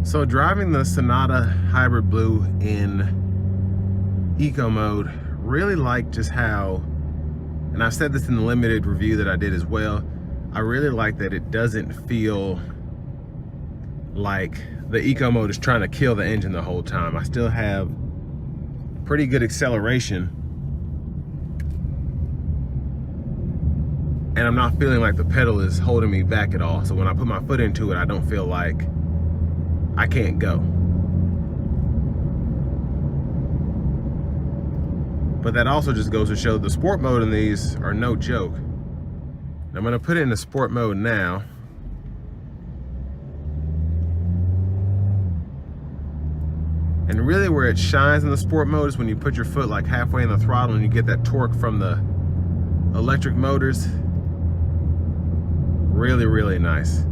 So driving the Sonata Hybrid Blue in eco mode, really like just how, and I've said this in the limited review that I did as well, I really like that it doesn't feel like the eco mode is trying to kill the engine the whole time. I still have pretty good acceleration, and I'm not feeling like the pedal is holding me back at all. So when I put my foot into it, I don't feel like I can't go. But that also just goes to show the sport mode in these are no joke. I'm gonna put it into sport mode now. And really where it shines in the sport mode is when you put your foot like halfway in the throttle and you get that torque from the electric motors. Really, really nice.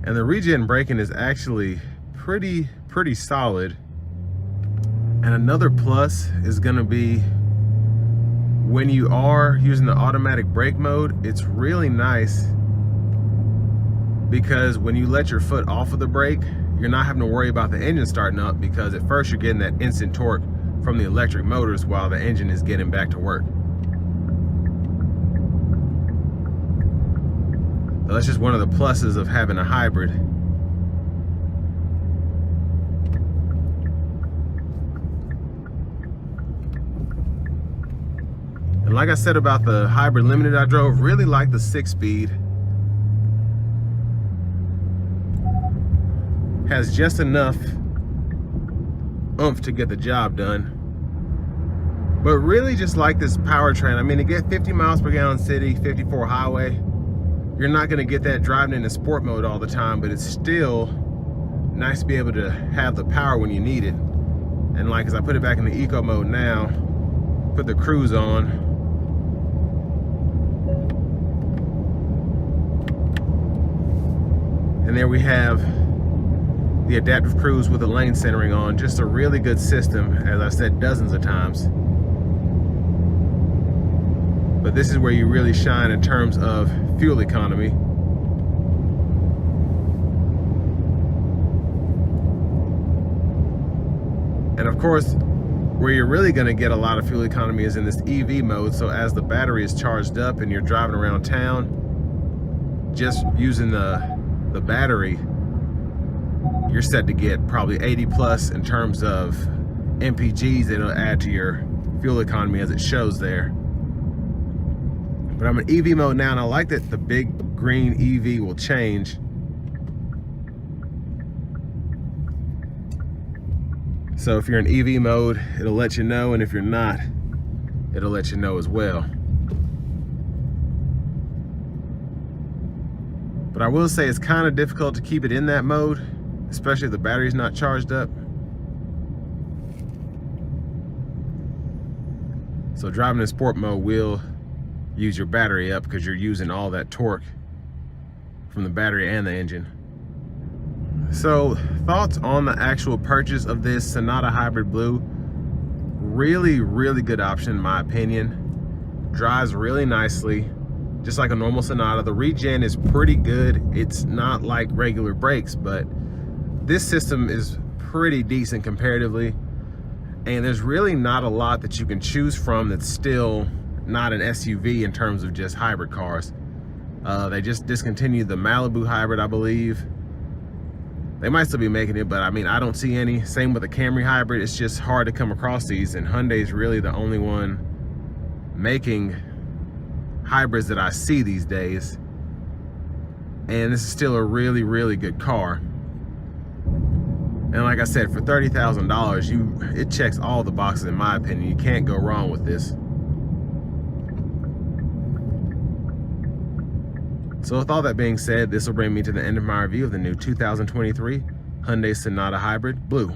And the regen braking is actually pretty solid. And another plus is gonna be when you are using the automatic brake mode, it's really nice because when you let your foot off of the brake, you're not having to worry about the engine starting up, because at first you're getting that instant torque from the electric motors while the engine is getting back to work. So that's just one of the pluses of having a hybrid. And like I said about the hybrid limited I drove, really like the 6-speed. Has just enough oomph to get the job done. But really just like this powertrain. I mean, to get 50 miles per gallon city, 54 highway, you're not gonna get that driving in sport mode all the time, but it's still nice to be able to have the power when you need it. And like, as I put it back in the eco mode now, put the cruise on. And there we have the adaptive cruise with the lane centering on. Just a really good system, as I said dozens of times. But this is where you really shine in terms of fuel economy. And of course, where you're really gonna get a lot of fuel economy is in this EV mode. So as the battery is charged up and you're driving around town, just using the battery, you're set to get probably 80 plus in terms of MPGs that it'll add to your fuel economy as it shows there. But I'm in EV mode now, and I like that the big green EV will change. So if you're in EV mode, it'll let you know, and if you're not, it'll let you know as well. But I will say it's kind of difficult to keep it in that mode, especially if the battery's not charged up. So driving in sport mode will use your battery up because you're using all that torque from the battery and the engine. So thoughts on the actual purchase of this Sonata Hybrid Blue. Really good option in my opinion. Drives really nicely, just like a normal Sonata. The regen is pretty good. It's not like regular brakes, but this system is pretty decent comparatively. And there's really not a lot that you can choose from that's still not an SUV in terms of just hybrid cars. They just discontinued the Malibu hybrid, I believe. They might still be making it, but I mean, I don't see any. Same with the Camry hybrid. It's just hard to come across these, and Hyundai's really the only one making hybrids that I see these days. And this is still a really good car. And like I said, for $30,000, it checks all the boxes in my opinion. You can't go wrong with this. So with all that being said, this will bring me to the end of my review of the new 2023 Hyundai Sonata Hybrid Blue.